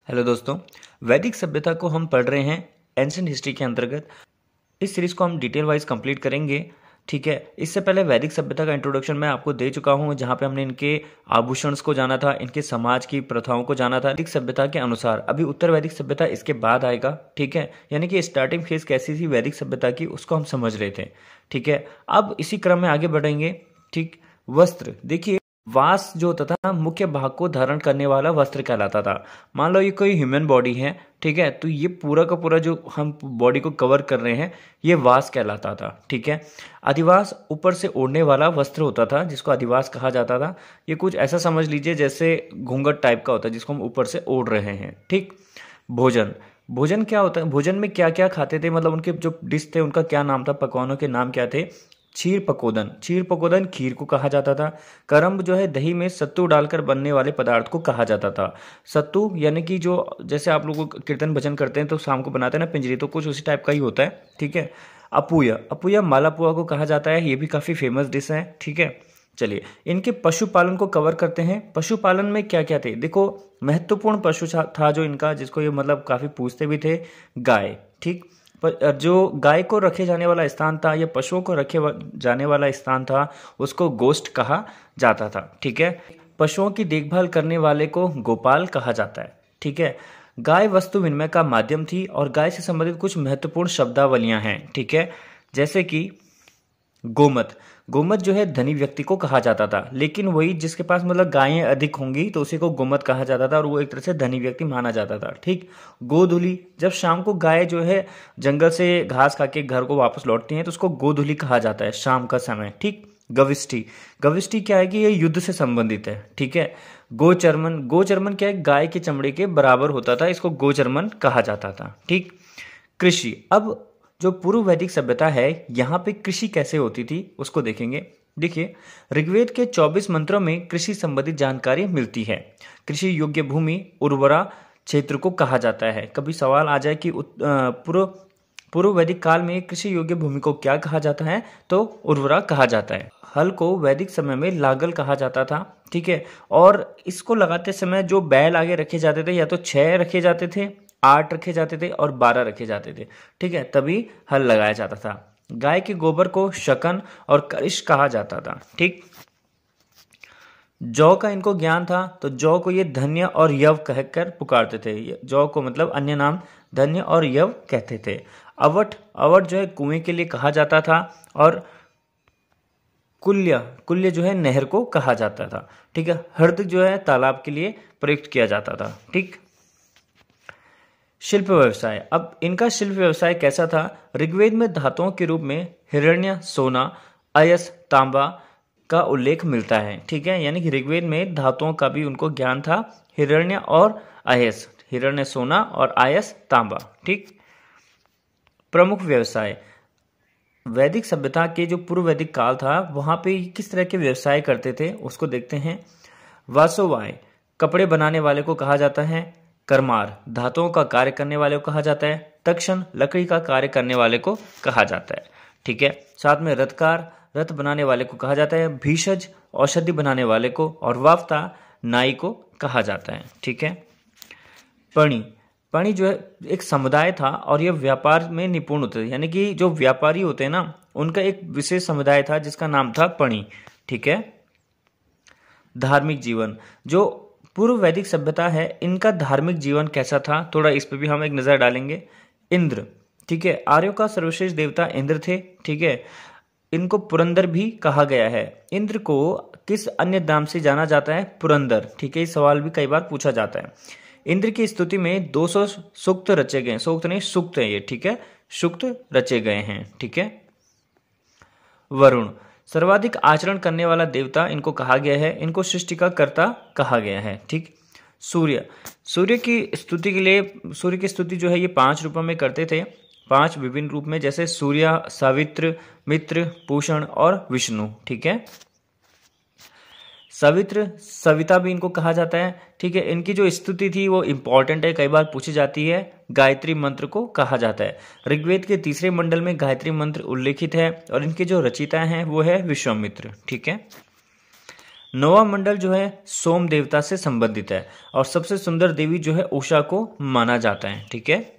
Hello दोस्तों, वैदिक सभ्यता को हम पढ़ रहे हैं एंशिएंट हिस्ट्री के अंतर्गत। इस सीरीज को हम डिटेल वाइज कंप्लीट करेंगे। ठीक है, इससे पहले वैदिक सभ्यता का इंट्रोडक्शन मैं आपको दे चुका हूं, जहां पे हमने इनके आभूषण को जाना था, इनके समाज की प्रथाओं को जाना था वैदिक सभ्यता के अनुसार। अभी उत्तर वैदिक सभ्यता इसके बाद आएगा। ठीक है, यानी कि स्टार्टिंग फेज कैसी थी वैदिक सभ्यता की, उसको हम समझ रहे थे। ठीक है, अब इसी क्रम में आगे बढ़ेंगे। ठीक, वस्त्र देखिए, वास जो होता था मुख्य भाग को धारण करने वाला वस्त्र कहलाता था। मान लो ये कोई ह्यूमन बॉडी है, ठीक है, तो ये पूरा का पूरा जो हम बॉडी को कवर कर रहे हैं ये वास कहलाता था। ठीक है, अधिवास ऊपर से ओढ़ने वाला वस्त्र होता था जिसको अधिवास कहा जाता था। ये कुछ ऐसा समझ लीजिए जैसे घूंघट टाइप का होता है जिसको हम ऊपर से ओढ़ रहे हैं। ठीक, भोजन, भोजन क्या होता है, भोजन में क्या क्या खाते थे, मतलब उनके जो डिश थे उनका क्या नाम था, पकवानों के नाम क्या थे। क्षीर पकोदन, क्षीर पकोदन खीर को कहा जाता था। करम्ब जो है दही में सत्तू डालकर बनने वाले पदार्थ को कहा जाता था। सत्तू यानी कि जो जैसे आप लोग कीर्तन भजन करते हैं तो शाम को बनाते हैं ना पिंजरी, तो कुछ उसी टाइप का ही होता है। ठीक है, अपूया, अपूया मालापुआ को कहा जाता है, ये भी काफ़ी फेमस डिश है। ठीक है, चलिए इनके पशुपालन को कवर करते हैं। पशुपालन में क्या क्या थे, देखो महत्वपूर्ण पशु था जो इनका, जिसको ये मतलब काफ़ी पूछते भी थे, गाय। ठीक, जो गाय को रखे जाने वाला स्थान था या पशुओं को रखे जाने वाला स्थान था उसको गोष्ठ कहा जाता था। ठीक है, पशुओं की देखभाल करने वाले को गोपाल कहा जाता है। ठीक है, गाय वस्तु विनिमय का माध्यम थी और गाय से संबंधित कुछ महत्वपूर्ण शब्दावलियां हैं। ठीक है, जैसे कि गोमत, गोमत जो है धनी व्यक्ति को कहा जाता था, लेकिन वही जिसके पास मतलब गायें अधिक होंगी तो उसी को गोमत कहा जाता था और वो एक तरह से धनी व्यक्ति माना जाता था। ठीक, गोधुली, जब शाम को गाय जो है जंगल से घास खा के घर को वापस लौटती हैं तो उसको गोधुली कहा जाता है शाम का समय। ठीक, गविष्ठी, गविष्ठी क्या है कि ये युद्ध से संबंधित है। ठीक है, गोचर्मन, गोचर्मन क्या है, गाय के चमड़े के बराबर होता था, इसको गोचर्मन कहा जाता था। ठीक, कृषि, अब जो पूर्व वैदिक सभ्यता है यहाँ पे कृषि कैसे होती थी उसको देखेंगे। देखिए, ऋग्वेद के 24 मंत्रों में कृषि संबंधित जानकारी मिलती है। कृषि योग्य भूमि उर्वरा क्षेत्र को कहा जाता है। कभी सवाल आ जाए कि पूर्व वैदिक काल में कृषि योग्य भूमि को क्या कहा जाता है, तो उर्वरा कहा जाता है। हल को वैदिक समय में लागल कहा जाता था। ठीक है, और इसको लगाते समय जो बैल आगे रखे जाते थे या तो 6 रखे जाते थे, 8 रखे जाते थे और 12 रखे जाते थे। ठीक है, तभी हल लगाया जाता था। गाय के गोबर को शकन और करिश कहा जाता था। ठीक, जौ का इनको ज्ञान था तो जौ को ये धन्य और यव कहकर पुकारते थे। जौ को मतलब अन्य नाम धन्य और यव कहते थे। अवट, अवट जो है कुएं के लिए कहा जाता था और कुल्य, कुल्य जो है नहर को कहा जाता था। ठीक है, हर्द जो है तालाब के लिए प्रयुक्त किया जाता था। ठीक, शिल्प व्यवसाय, अब इनका शिल्प व्यवसाय कैसा था, ऋग्वेद में धातुओं के रूप में हिरण्य, सोना, अयस, तांबा का उल्लेख मिलता है। ठीक है, यानी कि ऋग्वेद में धातुओं का भी उनको ज्ञान था, हिरण्य और अयस, हिरण्य सोना और अयस तांबा। ठीक, प्रमुख व्यवसाय, वैदिक सभ्यता के जो पूर्व वैदिक काल था वहां पे किस तरह के व्यवसाय करते थे उसको देखते हैं। वासोवाय, कपड़े बनाने वाले को कहा जाता है। करमार, धातुओं का कार्य करने वाले को कहा जाता है। तक्षण, लकड़ी का कार्य करने वाले को कहा जाता है। ठीक है, साथ में रथकार, रथ बनाने वाले को कहा जाता है। भीषज, औषधि बनाने वाले को, और वाफ्ता, नाई को कहा जाता है। ठीक है, पणी, पणी जो है एक समुदाय था और यह व्यापार में निपुण होते थे, यानी कि जो व्यापारी होते हैं ना उनका एक विशेष समुदाय था जिसका नाम था पणी। ठीक है, धार्मिक जीवन, जो पूर्व वैदिक सभ्यता है इनका धार्मिक जीवन कैसा था, थोड़ा इस पे भी हम एक नजर डालेंगे। इंद्र, ठीक है, आर्यों का सर्वश्रेष्ठ देवता इंद्र थे। ठीक है, इनको पुरंदर भी कहा गया है। इंद्र को किस अन्य नाम से जाना जाता है, पुरंदर। ठीक है, ये सवाल भी कई बार पूछा जाता है। इंद्र की स्तुति में 200 सूक्त रचे गए, सूक्त नहीं सूक्त है ये। ठीक है, सूक्त रचे गए हैं। ठीक है, वरुण, सर्वाधिक आचरण करने वाला देवता इनको कहा गया है, इनको सृष्टि का कर्ता कहा गया है। ठीक, सूर्य, सूर्य की स्तुति के लिए, सूर्य की स्तुति जो है ये 5 रूपों में करते थे, 5 विभिन्न रूप में, जैसे सूर्य, सावित्र, मित्र, पूषण और विष्णु। ठीक है, सवित्र, सविता भी इनको कहा जाता है। ठीक है, इनकी जो स्तुति थी वो इंपॉर्टेंट है, कई बार पूछी जाती है। गायत्री मंत्र को कहा जाता है। ऋग्वेद के 3रे मंडल में गायत्री मंत्र उल्लेखित है और इनके जो रचयिता हैं वो है विश्वामित्र। ठीक है, नौवां मंडल जो है सोम देवता से संबंधित है और सबसे सुंदर देवी जो है उषा को माना जाता है। ठीक है।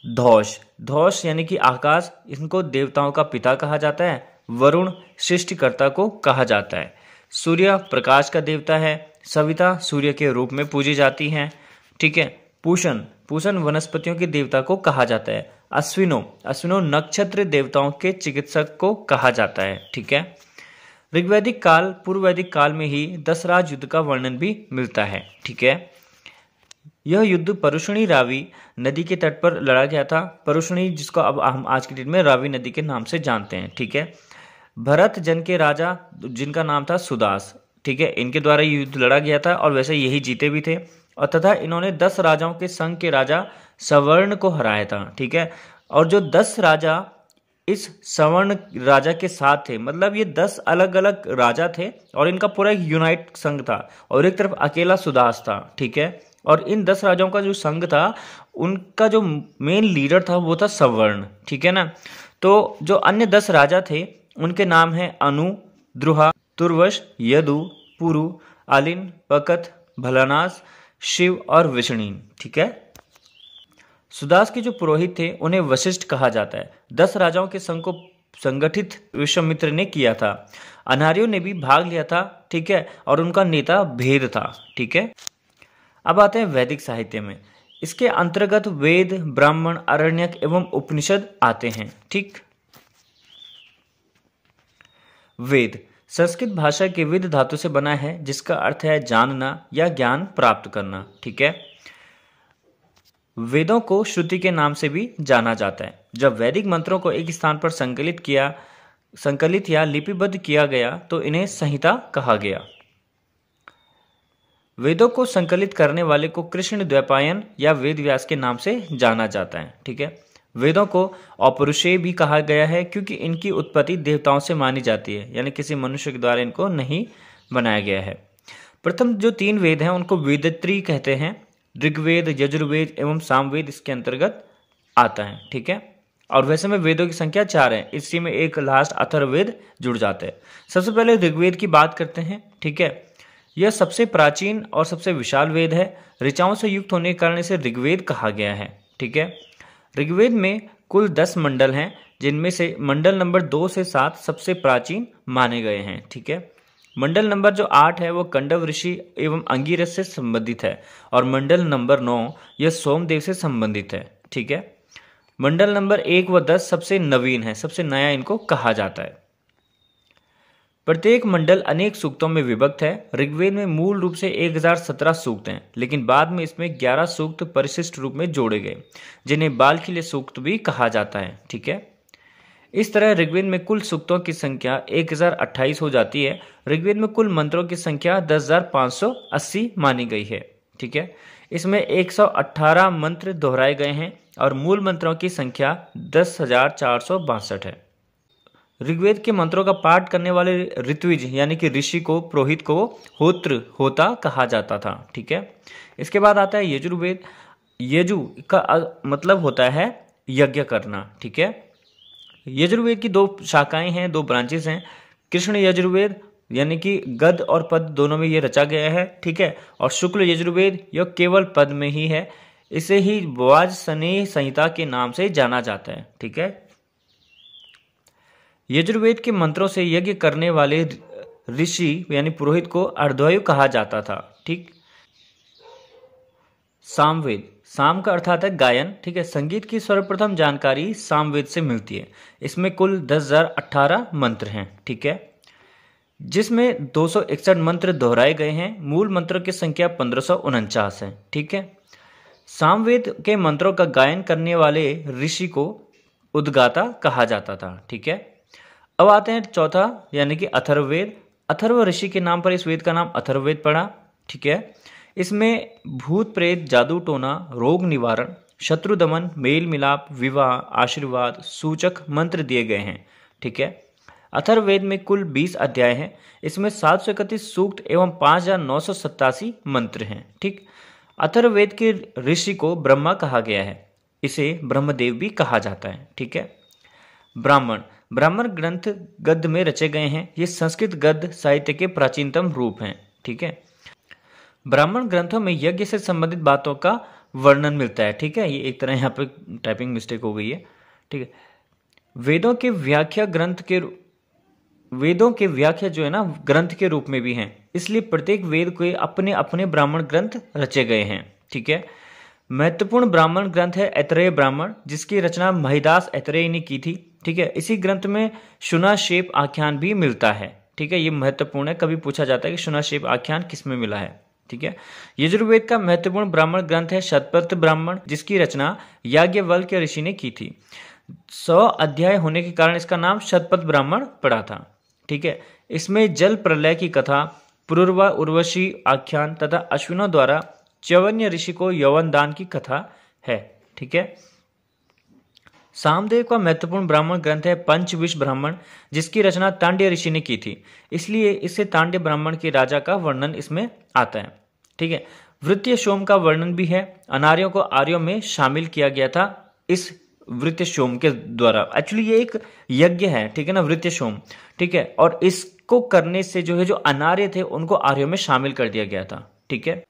धौष, धौष यानी कि आकाश, इनको देवताओं का पिता कहा जाता है। वरुण सृष्टिकर्ता को कहा जाता है। सूर्य प्रकाश का देवता है। सविता सूर्य के रूप में पूजी जाती हैं। ठीक है। पूषण, पूषण वनस्पतियों के देवता को कहा जाता है। अश्विनो, अश्विनो नक्षत्र देवताओं के चिकित्सक को कहा जाता है। ठीक है। ऋग्वैदिक काल पूर्व वैदिक काल में ही दशराज युद्ध का वर्णन भी मिलता है। ठीक है। यह युद्ध परुष्णी रावी नदी के तट पर लड़ा गया था। परुष्णी जिसको अब हम आज की डेट में रावी नदी के नाम से जानते हैं। ठीक है। भरत जन के राजा जिनका नाम था सुदास, ठीक है, इनके द्वारा ये युद्ध लड़ा गया था और वैसे यही जीते भी थे और तथा इन्होंने 10 राजाओं के संघ के राजा सवर्ण को हराया था। ठीक है। और जो 10 राजा इस सवर्ण राजा के साथ थे, मतलब ये 10 अलग अलग राजा थे और इनका पूरा एक यूनाइट संघ था और एक तरफ अकेला सुदास था। ठीक है। और इन 10 राजाओं का जो संघ था उनका जो मेन लीडर था वो था सवर्ण। ठीक है ना। तो जो अन्य 10 राजा थे उनके नाम हैं अनु, द्रुहा, तुर्वश, यदु, पुरु, आलिन, पकत, भलानास, शिव और विष्णीन। ठीक है। सुदास के जो पुरोहित थे उन्हें वशिष्ठ कहा जाता है। 10 राजाओं के संघ को संगठित विश्वामित्र ने किया था। अनार्यों ने भी भाग लिया था। ठीक है। और उनका नेता भेद था। ठीक है। अब आते हैं वैदिक साहित्य में। इसके अंतर्गत वेद, ब्राह्मण, आरण्यक एवं उपनिषद आते हैं। ठीक। वेद संस्कृत भाषा के विद धातु से बना है जिसका अर्थ है जानना या ज्ञान प्राप्त करना। ठीक है। वेदों को श्रुति के नाम से भी जाना जाता है। जब वैदिक मंत्रों को एक स्थान पर संकलित या लिपिबद्ध किया गया तो इन्हें संहिता कहा गया। वेदों को संकलित करने वाले को कृष्ण द्वैपायन या वेद व्यास के नाम से जाना जाता है। ठीक है। वेदों को अपौरुषेय भी कहा गया है क्योंकि इनकी उत्पत्ति देवताओं से मानी जाती है, यानी किसी मनुष्य के द्वारा इनको नहीं बनाया गया है। प्रथम जो 3 वेद हैं उनको वेदत्री कहते हैं। ऋग्वेद, यजुर्वेद एवं सामवेद इसके अंतर्गत आता है। ठीक है। और वैसे में वेदों की संख्या 4 है, इसी में एक लास्ट अथर्ववेद जुड़ जाता है। सबसे पहले ऋग्वेद की बात करते हैं। ठीक है। यह सबसे प्राचीन और सबसे विशाल वेद है। ऋचाओं से युक्त होने के कारण इसे ऋग्वेद कहा गया है। ठीक है। ऋग्वेद में कुल 10 मंडल हैं जिनमें से मंडल नंबर 2 से 7 सबसे प्राचीन माने गए हैं। ठीक है। मंडल नंबर जो 8 है वो कंडव ऋषि एवं अंगिरस से संबंधित है और मंडल नंबर 9 यह सोमदेव से संबंधित है। ठीक है। मंडल नंबर 1 व 10 सबसे नवीन है, सबसे नया इनको कहा जाता है। प्रत्येक मंडल अनेक सूक्तों में विभक्त है। ऋग्वेद में मूल रूप से 1017 सूक्त हैं, लेकिन बाद में इसमें 11 सूक्त परिशिष्ट रूप में जोड़े गए जिन्हें बालखिल्य सूक्त भी कहा जाता है। ठीक है। इस तरह ऋग्वेद में कुल सूक्तों की संख्या 1028 हो जाती है। ऋग्वेद में कुल मंत्रों की संख्या 10,580 मानी गई है। ठीक है। इसमें 118 मंत्र दोहराए गए हैं और मूल मंत्रों की संख्या 10,462 है। ऋग्वेद के मंत्रों का पाठ करने वाले ऋत्विज यानी कि ऋषि को, पुरोहित को होता कहा जाता था। ठीक है। इसके बाद आता है यजुर्वेद। यजु का मतलब होता है यज्ञ करना। ठीक है। यजुर्वेद की 2 शाखाएं हैं, 2 ब्रांचेस हैं। कृष्ण यजुर्वेद यानी कि गद और पद दोनों में ये रचा गया है। ठीक है। और शुक्ल यजुर्वेद यह केवल पद में ही है। इसे ही वाजसनेय संहिता के नाम से जाना जाता है। ठीक है। यजुर्वेद के मंत्रों से यज्ञ करने वाले ऋषि यानी पुरोहित को अर्धवायु कहा जाता था। ठीक। सामवेद, साम का अर्थ आता है गायन। ठीक है। संगीत की सर्वप्रथम जानकारी सामवेद से मिलती है। इसमें कुल 10,018 मंत्र हैं। ठीक है। जिसमें 261 मंत्र दोहराए गए हैं। मूल मंत्रों की संख्या 1549 है। ठीक है। सामवेद के मंत्रों का गायन करने वाले ऋषि को उद्गाता कहा जाता था। ठीक है। अब आते हैं चौथा यानी कि अथर्ववेद। अथर्व ऋषि के नाम पर इस वेद का नाम अथर्ववेद पड़ा। ठीक है। इसमें भूत प्रेत, जादू टोना, रोग निवारण, शत्रु दमन, मेल मिलाप, विवाह, आशीर्वाद सूचक मंत्र दिए गए हैं। ठीक है। अथर्ववेद में कुल 20 अध्याय हैं। इसमें 731 सूक्त एवं 5,987 मंत्र हैं। ठीक। अथर्ववेद के ऋषि को ब्रह्मा कहा गया है। इसे ब्रह्मदेव भी कहा जाता है। ठीक है। ब्राह्मण ब्राह्मण ग्रंथ गद्य में रचे गए हैं। ये संस्कृत गद्य साहित्य के प्राचीनतम रूप हैं। ठीक है, ब्राह्मण ग्रंथों में यज्ञ से संबंधित बातों का वर्णन मिलता है। ठीक है, ये एक तरह यहाँ पे टाइपिंग मिस्टेक हो गई है। ठीक है, वेदों के व्याख्या जो है ना ग्रंथ के रूप में भी हैं, इसलिए प्रत्येक वेद के अपने अपने ब्राह्मण ग्रंथ रचे गए हैं। ठीक है, महत्वपूर्ण ब्राह्मण ग्रंथ है ऐतरेय ब्राह्मण, जिसकी रचना महिदास ऐतरेय ने की थी। ठीक है, इसी ग्रंथ में शुनाशेप आख्यान भी मिलता है। ठीक है, ये महत्वपूर्ण है, कभी पूछा जाता है कि शुनाशेप आख्यान किसमें मिला है। ठीक है, यजुर्वेद का महत्वपूर्ण ब्राह्मण ग्रंथ है शतपथ ब्राह्मण, जिसकी रचना याज्ञवल्क्य ऋषि ने की थी। 100 अध्याय होने के कारण इसका नाम शतपथ ब्राह्मण पड़ा था। ठीक है, इसमें जल प्रलय की कथा, पुरुरवा उर्वशी आख्यान तथा अश्विनों द्वारा च्यवन्य ऋषि को यौवन दान की कथा है। ठीक है, सामदेव का महत्वपूर्ण ब्राह्मण ग्रंथ है पंचविश ब्राह्मण, जिसकी रचना तांड्य ऋषि ने की थी, इसलिए इससे तांड्य ब्राह्मण के राजा का वर्णन इसमें आता है। ठीक है, वृत्य सोम का वर्णन भी है। अनार्यों को आर्यों में शामिल किया गया था इस वृत्य सोम के द्वारा। एक्चुअली ये एक यज्ञ है। ठीक है ना, वृत्य सोम। ठीक है, और इसको करने से जो है जो अनार्य थे उनको आर्यों में शामिल कर दिया गया था। ठीक है,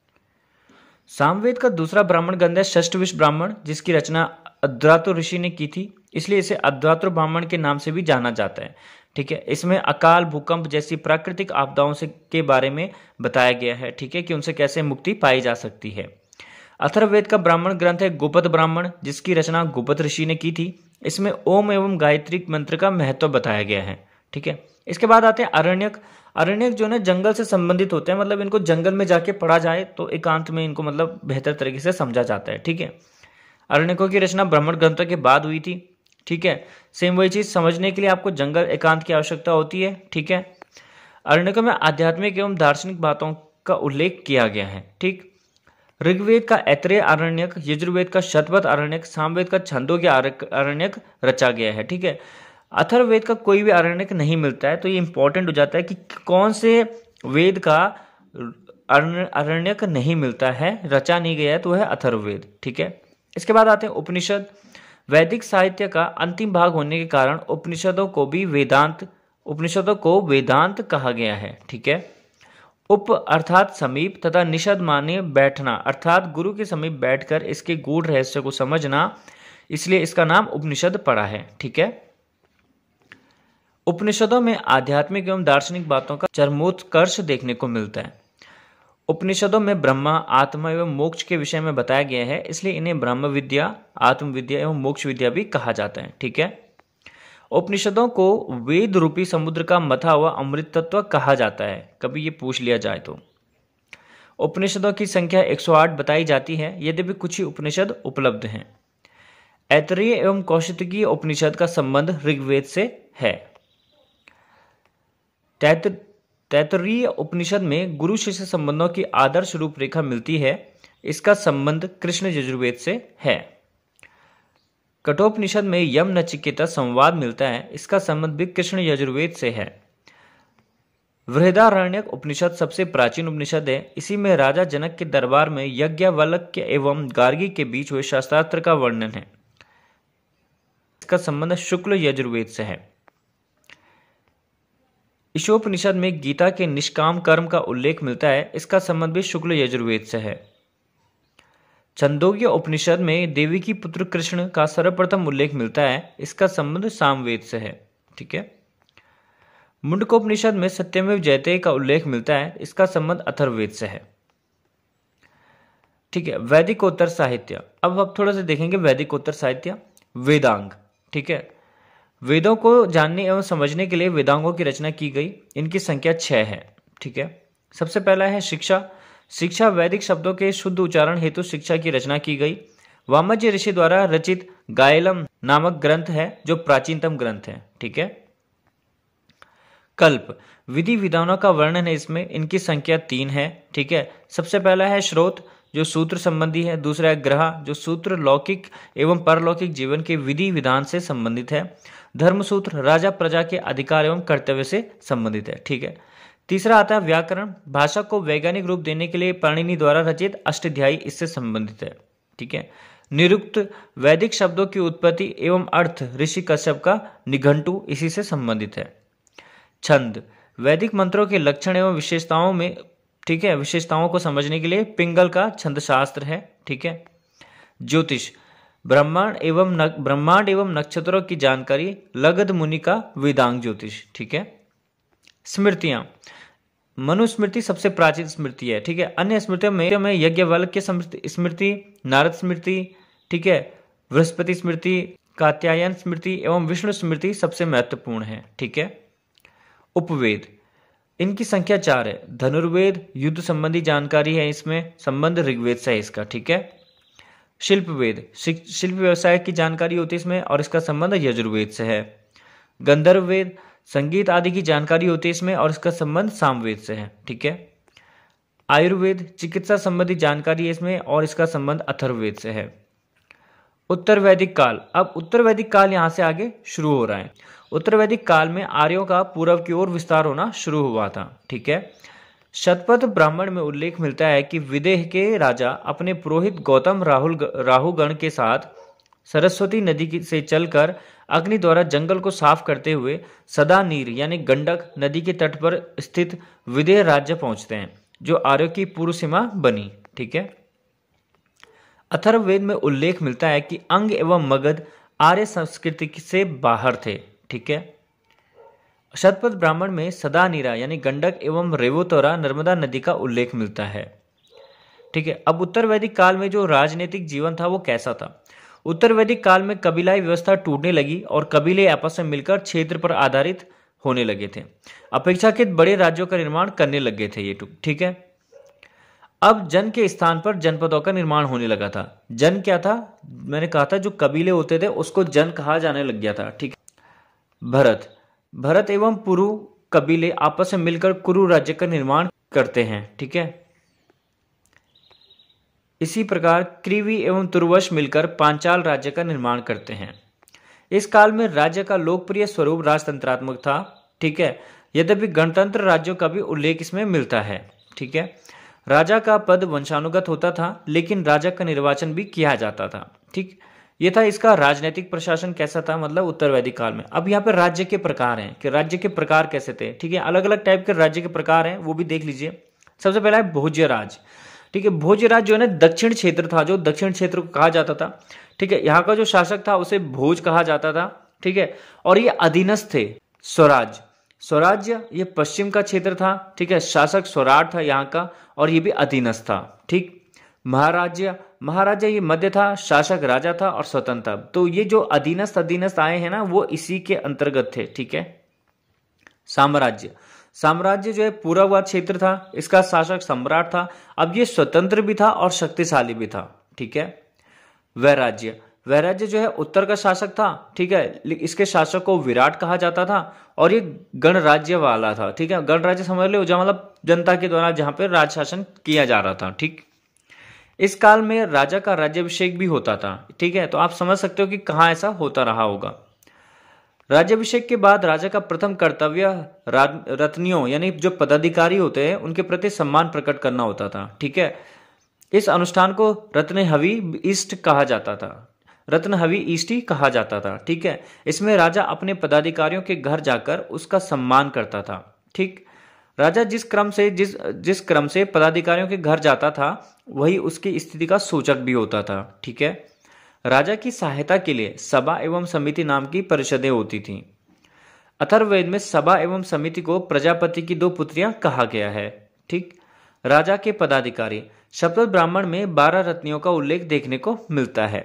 सामवेद का दूसरा ब्राह्मण ग्रंथ है षष्ठविश ब्राह्मण, जिसकी रचना अद्वात्र ऋषि ने की थी, इसलिए इसे अद्वात्र ब्राह्मण के नाम से भी जाना जाता है। ठीक है, इसमें अकाल भूकंप जैसी प्राकृतिक आपदाओं से के बारे में बताया गया है। ठीक है, कि उनसे कैसे मुक्ति पाई जा सकती है। अथर्ववेद का ब्राह्मण ग्रंथ है गुपत ब्राह्मण, जिसकी रचना गुपत ऋषि ने की थी। इसमें ओम एवं गायत्री मंत्र का महत्व बताया गया है। ठीक है, इसके बाद आते हैं अरण्यक। अरण्यक जो है जंगल से संबंधित होते हैं, मतलब इनको जंगल में जाके पढ़ा जाए तो एकांत में इनको मतलब बेहतर तरीके से समझा जाता है। ठीक है, अरण्यकों की रचना ब्राह्मण ग्रंथों के बाद हुई थी। ठीक है, सेम वही चीज समझने के लिए आपको जंगल एकांत की आवश्यकता होती है। ठीक है, अरण्यकों में आध्यात्मिक एवं दार्शनिक बातों का उल्लेख किया गया है। ठीक, ऋग्वेद का ऐतरेय आरण्यक, यजुर्वेद का शतपथ आरण्यक, सामवेद का छंदोग्य आरण्यक रचा गया है। ठीक है, अथर्ववेद का कोई भी आरण्यक नहीं मिलता है, तो ये इंपॉर्टेंट हो जाता है कि कौन से वेद का आरण्यक नहीं मिलता है, रचा नहीं गया है, तो वह है अथर्ववेद। ठीक है, इसके बाद आते हैं उपनिषद। वैदिक साहित्य का अंतिम भाग होने के कारण उपनिषदों को वेदांत कहा गया है। ठीक है, उप अर्थात समीप तथा निषद माने बैठना, अर्थात गुरु के समीप बैठकर इसके गूढ़ रहस्य को समझना, इसलिए इसका नाम उपनिषद पड़ा है। ठीक है, उपनिषदों में आध्यात्मिक एवं दार्शनिक बातों का चरमोत्कर्ष देखने को मिलता है। उपनिषदों में ब्रह्मा, आत्मा एवं मोक्ष के विषय में बताया गया है, इसलिए इन्हें ब्रह्म विद्या, आत्म विद्या एवं मोक्ष विद्या भी कहा जाता है। ठीक है, उपनिषदों को वेद रूपी समुद्र का मथा हुआ अमृत तत्व कहा जाता है, कभी ये पूछ लिया जाए तो। उपनिषदों की संख्या 108 बताई जाती है, यद्यपि कुछ ही उपनिषद उपलब्ध हैं। ऐतरेय एवं कौशिकी उपनिषद का संबंध ऋग्वेद से है। तैत्तरीय उपनिषद में गुरु शिष्य संबंधों की आदर्श रूपरेखा मिलती है, इसका संबंध कृष्ण यजुर्वेद से है। कठोपनिषद में यम नचिकेता संवाद मिलता है, इसका संबंध भी कृष्ण यजुर्वेद से है। बृहदारण्यक उपनिषद सबसे प्राचीन उपनिषद है, इसी में राजा जनक के दरबार में यज्ञवल्क्य एवं गार्गी के बीच हुए शास्त्रार्थ का वर्णन है, इसका संबंध शुक्ल यजुर्वेद से है। ईशोपनिषद में गीता के निष्काम कर्म का उल्लेख मिलता है, इसका संबंध भी शुक्ल यजुर्वेद से है। छंदोग्य उपनिषद में देवी की पुत्र कृष्ण का सर्वप्रथम उल्लेख मिलता है, इसका संबंध सामवेद से है। ठीक है, मुंडकोपनिषद में सत्यमेव जयते का उल्लेख मिलता है, इसका संबंध अथर्ववेद से है। ठीक है, वैदिकोत्तर साहित्य। अब थोड़ा सा देखेंगे वैदिकोत्तर साहित्य। वेदांग। ठीक है, वेदों को जानने एवं समझने के लिए वेदांगों की रचना की गई, इनकी संख्या 6 है। ठीक है, सबसे पहला है शिक्षा। शिक्षा वैदिक शब्दों के शुद्ध उच्चारण हेतु शिक्षा की रचना की गई। वामज्य ऋषि द्वारा रचित गायलम नामक ग्रंथ है, जो प्राचीनतम ग्रंथ है। ठीक है, कल्प विधि विधानों का वर्णन है इसमें, इनकी संख्या 3 है। ठीक है, सबसे पहला है श्रोत, जो सूत्र संबंधी है। दूसरा है ग्रह, जो सूत्र लौकिक एवं परलौकिक जीवन के विधि विधान से संबंधित है। धर्मसूत्र राजा प्रजा के अधिकार एवं कर्तव्य से संबंधित है। ठीक है, तीसरा आता है व्याकरण, भाषा को वैज्ञानिक रूप देने के लिए पाणिनि द्वारा रचित अष्टाध्यायी इससे संबंधित है। ठीक है, निरुक्त वैदिक शब्दों की उत्पत्ति एवं अर्थ ऋषि कश्यप का निघंटु इसी से संबंधित है। छंद वैदिक मंत्रों के लक्षण एवं विशेषताओं में, ठीक है, विशेषताओं को समझने के लिए पिंगल का छंद शास्त्र है। ठीक है। ज्योतिष ब्रह्मांड एवं नक्षत्रों की जानकारी लगध मुनि का वेदांग ज्योतिष। ठीक है। स्मृतियां मनुस्मृति सबसे प्राचीन स्मृति है। ठीक है। अन्य स्मृतियों में यज्ञवल्क्य स्मृति, नारद स्मृति, ठीक है, बृहस्पति स्मृति, कात्यायन स्मृति एवं विष्णु स्मृति सबसे महत्वपूर्ण है। ठीक है। उपवेद इनकी संख्या 4 है। धनुर्वेद युद्ध संबंधी जानकारी है, इसमें संबंध ऋग्वेद से है इसका। ठीक है। शिल्प वेद शिल्प व्यवसाय की जानकारी होती है इसमें और इसका संबंध यजुर्वेद से है। गंधर्व वेद संगीत आदि की जानकारी होती है इसमें और इसका संबंध सामवेद से है। ठीक है। आयुर्वेद चिकित्सा संबंधी जानकारी है इसमें और इसका संबंध अथर्ववेद से है। उत्तर वैदिक काल, अब उत्तर वैदिक काल यहां से आगे शुरू हो रहा है। उत्तर वैदिक काल में आर्यों का पूर्व की ओर विस्तार होना शुरू हुआ था। ठीक है। शतपथ ब्राह्मण में उल्लेख मिलता है कि विदेह के राजा अपने पुरोहित गौतम राहुगण के साथ सरस्वती नदी से चलकर अग्नि द्वारा जंगल को साफ करते हुए सदा नीर यानी गंडक नदी के तट पर स्थित विदेह राज्य पहुंचते हैं, जो आर्यों की पूर्व सीमा बनी। ठीक है। अथर्ववेद में उल्लेख मिलता है कि अंग एवं मगध आर्य संस्कृति से बाहर थे। ठीक है। शतपथ ब्राह्मण में सदा नीरा यानी गंडक एवं रेवोतोरा नर्मदा नदी का उल्लेख मिलता है। ठीक है। अब उत्तर वैदिक काल में जो राजनीतिक जीवन था वो कैसा था? उत्तर वैदिक काल में कबीलाई व्यवस्था टूटने लगी और कबीले आपस में मिलकर क्षेत्र पर आधारित होने लगे थे। अपेक्षाकृत बड़े राज्यों का निर्माण करने लगे थे ये। ठीक है। अब जन के स्थान पर जनपदों का निर्माण होने लगा था। जन क्या था? मैंने कहा था जो कबीले होते थे उसको जन कहा जाने लग गया था। ठीक है। भरत एवं पुरु कबीले आपस में मिलकर कुरु राज्य का निर्माण करते हैं। ठीक है। इसी प्रकार क्रीवी एवं तुर्वश मिलकर पांचाल राज्य का निर्माण करते हैं। इस काल में राज्य का लोकप्रिय स्वरूप राजतंत्रात्मक था। ठीक है। यद्यपि गणतंत्र राज्यों का भी उल्लेख इसमें मिलता है। ठीक है। राजा का पद वंशानुगत होता था लेकिन राजा का निर्वाचन भी किया जाता था। ठीक, ये था इसका राजनीतिक प्रशासन कैसा था, मतलब उत्तर वैदिक काल में। अब यहाँ पे राज्य के प्रकार हैं कि राज्य के प्रकार कैसे थे। ठीक है। अलग अलग टाइप के राज्य के प्रकार हैं, वो भी देख लीजिए। सबसे पहला है भोज्य राज। ठीक है। भोज्य राज जो है ना दक्षिण क्षेत्र था, जो दक्षिण क्षेत्र को कहा जाता था। ठीक है। यहाँ का जो शासक था उसे भोज कहा जाता था। ठीक है। और ये अधीनस्थ थे। स्वराज्य ये पश्चिम का क्षेत्र था। ठीक है। शासक स्वराट था यहाँ का और ये भी अधीनस्थ था। ठीक। महाराज्य ये मध्य था, शासक राजा था और स्वतंत्र था। तो ये जो अधीनस्थ आए हैं ना वो इसी के अंतर्गत थे। ठीक है। साम्राज्य जो है पूर्ववाद क्षेत्र था, इसका शासक सम्राट था। अब ये स्वतंत्र भी था और शक्तिशाली भी था। ठीक है। वैराज्य जो है उत्तर का शासक था। ठीक है। इसके शासक को विराट कहा जाता था और ये गणराज्य वाला था। ठीक है। गणराज्य समझ लो जहाँ मतलब जनता के द्वारा जहां पर राज शासन किया जा रहा था। ठीक। इस काल में राजा का राज्याभिषेक भी होता था। ठीक है। तो आप समझ सकते हो कि कहाँ ऐसा होता रहा होगा। राज्याभिषेक के बाद राजा का प्रथम कर्तव्य रत्नियों यानी जो पदाधिकारी होते हैं उनके प्रति सम्मान प्रकट करना होता था। ठीक है। इस अनुष्ठान को रत्नहवि ईस्ट कहा जाता था। रत्नहवि ईष्टि कहा जाता था। ठीक है। इसमें राजा अपने पदाधिकारियों के घर जाकर उसका सम्मान करता था। ठीक। राजा जिस क्रम से पदाधिकारियों के घर जाता था वही उसकी स्थिति का सूचक भी होता था। ठीक है। राजा की सहायता के लिए सभा एवं समिति नाम की परिषदें होती थीं। अथर्ववेद में सभा एवं समिति को प्रजापति की 2 पुत्रियां कहा गया है। ठीक। राजा के पदाधिकारी शतपथ ब्राह्मण में 12 रत्नियों का उल्लेख देखने को मिलता है।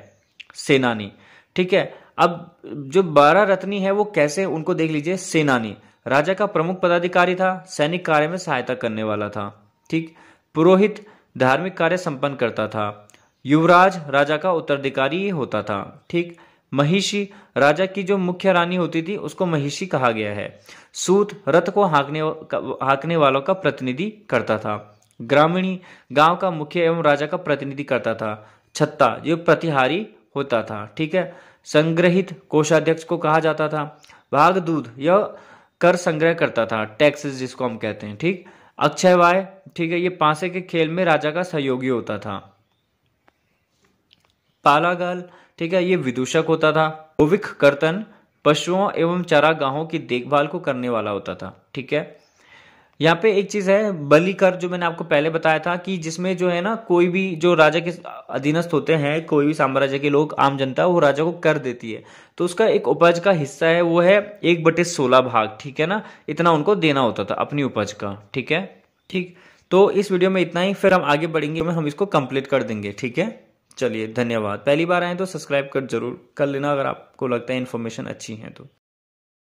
सेनानी। ठीक है। अब जो 12 रत्नी है वो कैसे, उनको देख लीजिए। सेनानी राजा का प्रमुख पदाधिकारी था, सैनिक कार्य में सहायता करने वाला था। ठीक। पुरोहित धार्मिक कार्य संपन्न करता था। युवराज राजा का उत्तराधिकारी होता था। ठीक। महिषी राजा की जो मुख्य रानी होती थी उसको महिषी कहा गया है। सूत रथ को हाँकने वालों का प्रतिनिधि करता था। ग्रामीणी गांव का मुखिया एवं राजा का प्रतिनिधि करता था। छत्ता जो प्रतिहारी होता था। ठीक है। संग्रहित कोषाध्यक्ष को कहा जाता था। भागदूत यह कर संग्रह करता था, टैक्सेस जिसको हम कहते हैं। ठीक। अक्षयवाय, ठीक है, ये पासे के खेल में राजा का सहयोगी होता था। पालागाल, ठीक है, ये विदूषक होता था। ओविक कर्तन पशुओं एवं चारागाहों की देखभाल को करने वाला होता था, ठीक है। यहाँ पे एक चीज है बलिकर, जो मैंने आपको पहले बताया था कि जिसमें जो है ना कोई भी जो राजा के अधीनस्थ होते हैं, कोई भी साम्राज्य के लोग, आम जनता, वो राजा को कर देती है, तो उसका एक उपज का हिस्सा है, वो है 1/16 भाग, ठीक है ना, इतना उनको देना होता था अपनी उपज का, ठीक है। ठीक, तो इस वीडियो में इतना ही, फिर हम आगे बढ़ेंगे, हम इसको कंप्लीट कर देंगे, ठीक है। चलिए, धन्यवाद। पहली बार आए तो सब्सक्राइब कर जरूर कर लेना अगर आपको लगता है इन्फॉर्मेशन अच्छी है तो।